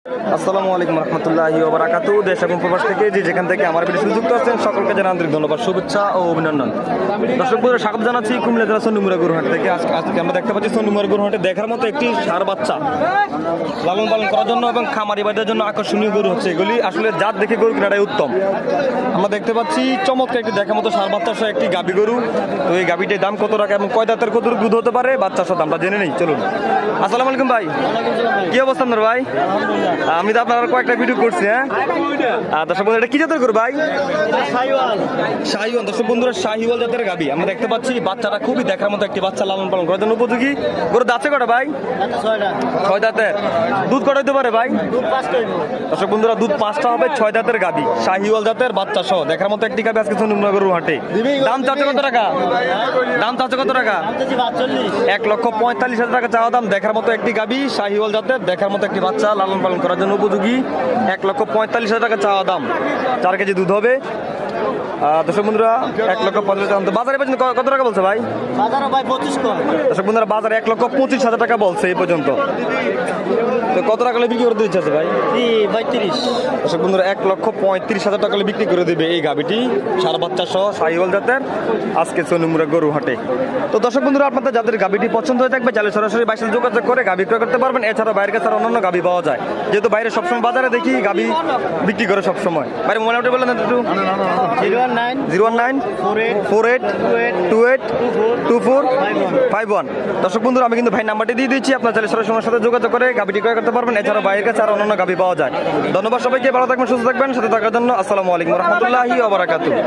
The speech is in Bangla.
আসসালামু আলাইকুম রহমতুল্লাহি ওয়া বারাকাতুহু। দেশ এবং প্রবাস থেকে যেখান থেকে আমার ভিডিও যুক্ত আছেন সকলকে জানাই আন্তরিক ধন্যবাদ, শুভেচ্ছা ও অভিনন্দন। দর্শক বন্ধুরা, স্বাগত জানাচ্ছি কুমিল্লা জেলা চন্ডীমুড়া গরুহাট থেকে। আজকে আমরা দেখতে পাচ্ছি চন্ডীমুড়া গরুহাটে দেখার মতো একটি ষাঁড় বাচ্চা লালন পালন করার জন্য এবং খামারি বাজারের জন্য আকর্ষণীয় গরু হচ্ছে এগুলি। আসলে জাত দেখে গরু কেনাটাই উত্তম। আমরা দেখতে পাচ্ছি চমৎকার একটি দেখার মতো ষাঁড় বাচ্চা সহ একটি গাভী গরু। তো এই গাভীটির দাম কত টাকা এবং কয় দাঁতের কত দুধ হতে পারে বাচ্চার সাথে আমরা জেনে নিই, চলুন। আসসালামু আলাইকুম ভাই, কি অবস্থা আপনার ভাই? আমি তো আপনার কয়েকটা ভিডিও করছি। হ্যাঁ দর্শক বন্ধুরা, এটা কি জাতের গরু ভাই? শাহিওয়াল। দর্শক বন্ধুরা, শাহিওয়াল জাতের গাভী আমরা দেখতে পাচ্ছি। বাচ্চাটা খুবই দেখার মতো একটি বাচ্চা, লালন পালন করার জন্য উপযোগী। গরু দাঁতে কটা ভাই? ছয় দাঁতের। দুধ কটা হতে পারে ভাই? দর্শক বন্ধুরা, দুধ 5টা হবে। 6 দাঁতের গাভী, শাহিওয়াল জাতের, বাচ্চা সহ দেখার মতো একটি গাভী আজকে চন্ডীমুড়া গরু হাটে। দাম চাচ্ছে কত টাকা? দাম চাচ্ছে কত টাকা? 1,45,000 টাকা চাওয়া দাম। দেখার মতো একটি গাভী, শাহিওয়াল জাতের, দেখার মতো একটি বাচ্চা, লালন পালন করার জন্য উপযোগী। 1,45,000 টাকা চাওয়া দাম। 4 কেজি দুধ হবে। দর্শক বন্ধুরা, 1,45,000 বাজারে পর্যন্ত কত টাকা বলছে ভাই? দর্শক বন্ধুরা, বাজারে 1,25,000 টাকা বলছে এই পর্যন্ত। তো কত টাকা বিক্রি করে দিচ্ছে ভাই? 35। দর্শক বন্ধুরা, 1,35,000 টাকা বিক্রি করে দিবে এই গাভীটি, ষাঁড় বাচ্চা সহ শাহিওয়াল জাতের, আজকে চন্ডীমুড়া গরু হাটে। তো দর্শক বন্ধুরা, আপনাদের যাদের গাভীটি পছন্দ হয়ে থাকবে চাইলে সরাসরি বাইরে যোগাযোগ করে গাভী ক্রয় করতে পারবেন। এছাড়া বাইরের কাছে অন্যান্য গাভী পাওয়া যায়, যেহেতু বাইরে সবসময় বাজারে দেখি গাভী বিক্রি করে সবসময়। বাইরে মোবাইল নাম্বার বলেন একটু। 01948282451। দর্শক বন্ধুরা, আমি কিন্তু ভাই নাম্বারটি দিয়ে দিচ্ছি, আপনার চাইলে সরাসরি আমার সাথে যোগাযোগ করে গাভীটি ক্রয় করতে পারবেন। এছাড়া বাইরের কাছে আর অন্যান্য গাভী পাওয়া যায়। ধন্যবাদ সবাইকে, ভালো থাকবেন, সুস্থ থাকবেন, সাথে থাকার জন্য। আসসালামু আলাইকুম রহমতুল্লাহি ওয়া বারাকাতুহু।